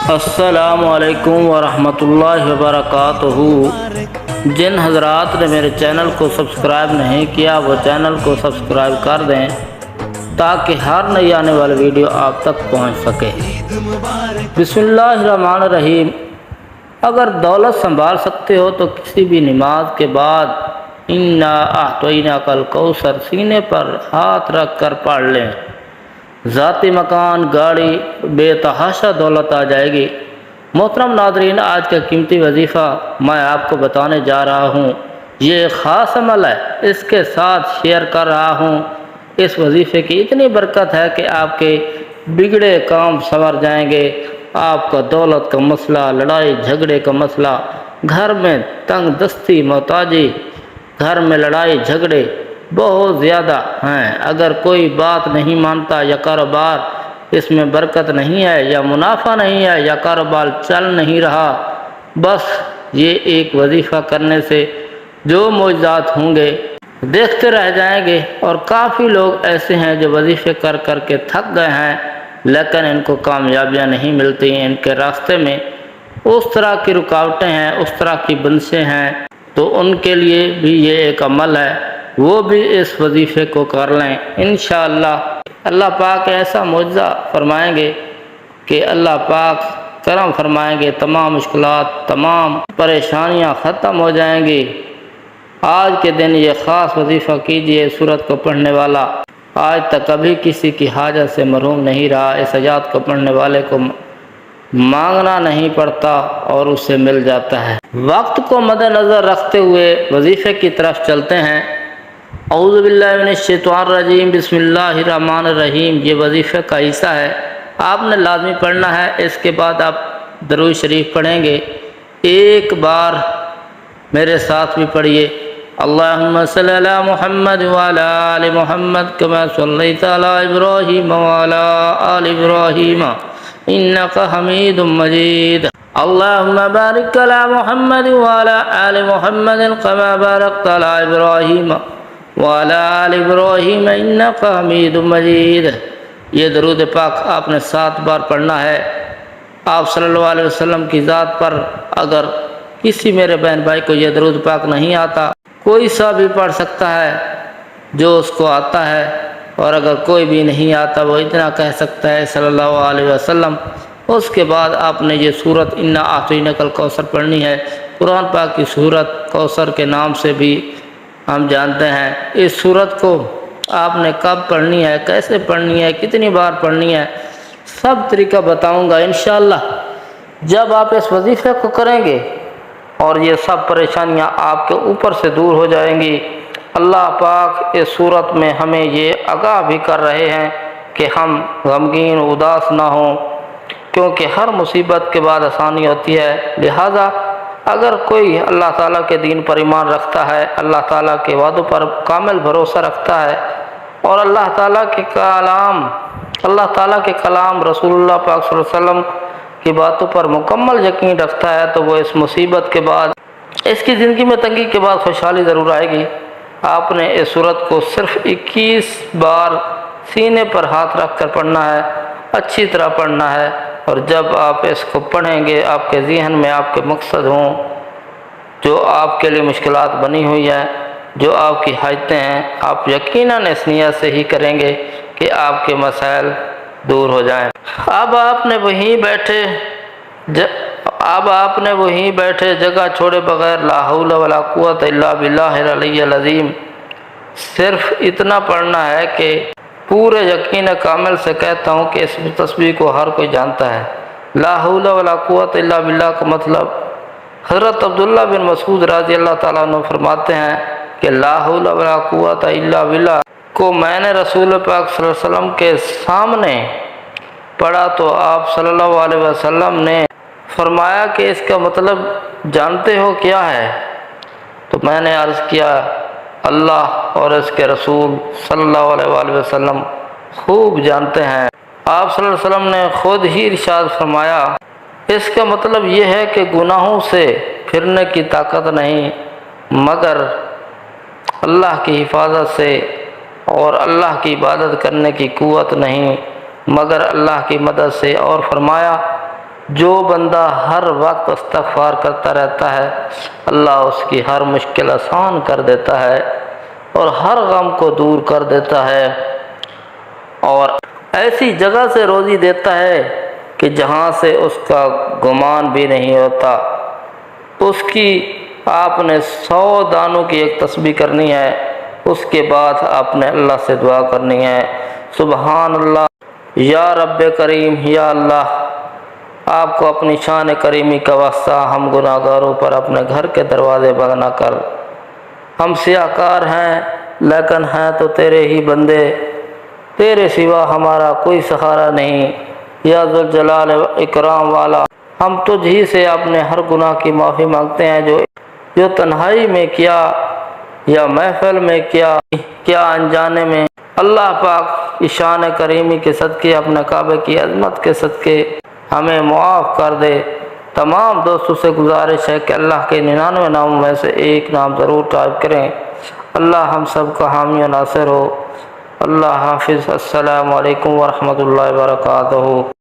السلام علیکم ورحمۃ اللہ وبرکاتہ۔ جن حضرات نے میرے چینل کو سبسکرائب نہیں کیا وہ چینل کو سبسکرائب کر دیں تاکہ ہر نئی آنے والی ویڈیو آپ تک پہنچ سکے۔ بسم اللہ الرحمن الرحیم۔ اگر دولت سنبھال سکتے ہو تو کسی بھی نماز کے بعد انا اعطیناک الکوثر سینے پر ہاتھ رکھ کر پڑھ لیں۔ ذاتی مکان، گاڑی، بے تحاشا دولت آ جائے گی۔ محترم ناظرین، آج کا قیمتی وظیفہ میں آپ کو بتانے جا رہا ہوں۔ یہ ایک خاص عمل ہے، اس کے ساتھ شیئر کر رہا ہوں۔ اس وظیفے کی اتنی برکت ہے کہ آپ کے بگڑے کام سنور جائیں گے۔ آپ کا دولت کا مسئلہ، لڑائی جھگڑے کا مسئلہ، گھر میں تنگ دستی، محتاجی، گھر میں لڑائی جھگڑے بہت زیادہ ہیں۔ اگر کوئی بات نہیں مانتا یا کاروبار اس میں برکت نہیں ہے یا منافع نہیں ہے یا کاروبار چل نہیں رہا، بس یہ ایک وظیفہ کرنے سے جو معجزات ہوں گے دیکھتے رہ جائیں گے۔ اور کافی لوگ ایسے ہیں جو وظیفے کر کر کے تھک گئے ہیں لیکن ان کو کامیابیاں نہیں ملتی ہیں۔ ان کے راستے میں اس طرح کی رکاوٹیں ہیں، اس طرح کی بنسیں ہیں، تو ان کے لیے بھی یہ ایک عمل ہے، وہ بھی اس وظیفے کو کر لیں۔ انشاءاللہ اللہ پاک ایسا معجزہ فرمائیں گے کہ اللہ پاک کرم فرمائیں گے، تمام مشکلات، تمام پریشانیاں ختم ہو جائیں گی۔ آج کے دن یہ خاص وظیفہ کیجئے۔ سورت کو پڑھنے والا آج تک کبھی کسی کی حاجت سے محروم نہیں رہا۔ اس آیات کو پڑھنے والے کو مانگنا نہیں پڑتا اور اسے مل جاتا ہے۔ وقت کو مد نظر رکھتے ہوئے وظیفے کی طرف چلتے ہیں۔ اعوذ باللہ من الشیطان الرجیم، بسم اللہ الرحمن الرحیم۔ یہ وظیفے کا حصہ ہے، آپ نے لازمی پڑھنا ہے۔ اس کے بعد آپ درود شریف پڑھیں گے۔ ایک بار میرے ساتھ بھی پڑھیے، اللہم صلی علی محمد وعلی آل محمد کما صلیت علی ابراہیم وعلی آل ابراہیم انک حمید مجید۔ اللہم بارک علی محمد وعلی آل محمد کما بارکت علی ابراہیم وعلی آل ابراہیم انک حمید مجید۔ یہ درود پاک آپ نے 7 بار پڑھنا ہے۔ آپ صلی اللہ علیہ وسلم کی ذات پر اگر کسی میرے بہن بھائی کو یہ درود پاک نہیں آتا، کوئی سا بھی پڑھ سکتا ہے جو اس کو آتا ہے، اور اگر کوئی بھی نہیں آتا وہ اتنا کہہ سکتا ہے صلی اللہ علیہ وسلم۔ اس کے بعد آپ نے یہ سورت انا اعطیناک الکوثر پڑھنی ہے۔ قرآن پاک کی سورت کوثر کے نام سے بھی ہم جانتے ہیں۔ اس سورت کو آپ نے کب پڑھنی ہے، کیسے پڑھنی ہے، کتنی بار پڑھنی ہے، سب طریقہ بتاؤں گا انشاءاللہ۔ جب آپ اس وظیفے کو کریں گے اور یہ سب پریشانیاں آپ کے اوپر سے دور ہو جائیں گی۔ اللہ پاک اس صورت میں ہمیں یہ آگاہ بھی کر رہے ہیں کہ ہم غمگین اداس نہ ہوں، کیونکہ ہر مصیبت کے بعد آسانی ہوتی ہے۔ لہذا اگر کوئی اللہ تعالیٰ کے دین پر ایمان رکھتا ہے، اللہ تعالیٰ کے وعدوں پر کامل بھروسہ رکھتا ہے، اور اللہ تعالیٰ کے کلام رسول اللہ پاک صلی اللہ علیہ وسلم کی باتوں پر مکمل یقین رکھتا ہے، تو وہ اس مصیبت کے بعد، اس کی زندگی میں تنگی کے بعد خوشحالی ضرور آئے گی۔ آپ نے اس سورت کو صرف 21 بار سینے پر ہاتھ رکھ کر پڑھنا ہے، اچھی طرح پڑھنا ہے۔ اور جب آپ اس کو پڑھیں گے آپ کے ذہن میں آپ کے مقصد ہوں، جو آپ کے لیے مشکلات بنی ہوئی ہیں، جو آپ کی حاجتیں ہیں، آپ یقیناً اس نیت سے ہی کریں گے کہ آپ کے مسائل دور ہو جائیں۔ اب آپ نے وہیں بیٹھے جگہ چھوڑے بغیر لا حول ولا قوت الا باللہ العلی العظیم صرف اتنا پڑھنا ہے کہ پورے یقین کامل سے کہتا ہوں کہ اس تسبیح کو ہر کوئی جانتا ہے۔ لا حول ولا قوت الا باللہ کا مطلب حضرت عبداللہ بن مسعود رضی اللہ تعالیٰ عنہ فرماتے ہیں کہ لا حول ولا قوت الا باللہ کو میں نے رسول پاک صلی اللہ علیہ وسلم کے سامنے پڑھا تو آپ صلی اللہ علیہ وسلم نے فرمایا کہ اس کا مطلب جانتے ہو کیا ہے؟ تو میں نے عرض کیا اللہ اور اس کے رسول صلی اللہ علیہ وسلم خوب جانتے ہیں۔ آپ صلی اللہ علیہ وسلم نے خود ہی ارشاد فرمایا اس کا مطلب یہ ہے کہ گناہوں سے پھرنے کی طاقت نہیں مگر اللہ کی حفاظت سے، اور اللہ کی عبادت کرنے کی قوت نہیں مگر اللہ کی مدد سے، اور فرمایا جو بندہ ہر وقت استغفار کرتا رہتا ہے اللہ اس کی ہر مشکل آسان کر دیتا ہے اور ہر غم کو دور کر دیتا ہے، اور ایسی جگہ سے روزی دیتا ہے کہ جہاں سے اس کا گمان بھی نہیں ہوتا۔ اس کی آپ نے 100 دانوں کی ایک تسبیح کرنی ہے، اس کے بعد آپ نے اللہ سے دعا کرنی ہے، سبحان اللہ یا رب کریم، یا اللہ آپ کو اپنی شان کریمی کا واسطہ ہم گناہ گاروں پر اپنے گھر کے دروازے بند نہ کر۔ ہم سیاہ کار ہیں لیکن ہیں تو تیرے ہی بندے، تیرے سوا ہمارا کوئی سہارا نہیں، یا ذوالجلال و اکرام والا۔ ہم تجھ ہی سے اپنے ہر گناہ کی معافی مانگتے ہیں جو تنہائی میں کیا یا محفل میں کیا انجانے میں۔ اللہ پاک شان کریمی کے صدقے، اپنے کعبے کی عظمت کے صدقے ہمیں معاف کر دے۔ تمام دوستوں سے گزارش ہے کہ اللہ کے 99 ناموں میں سے ایک نام ضرور ٹائپ کریں۔ اللہ ہم سب کا حامی و ناصر ہو۔ اللہ حافظ۔ السلام علیکم ورحمۃ اللہ وبرکاتہ۔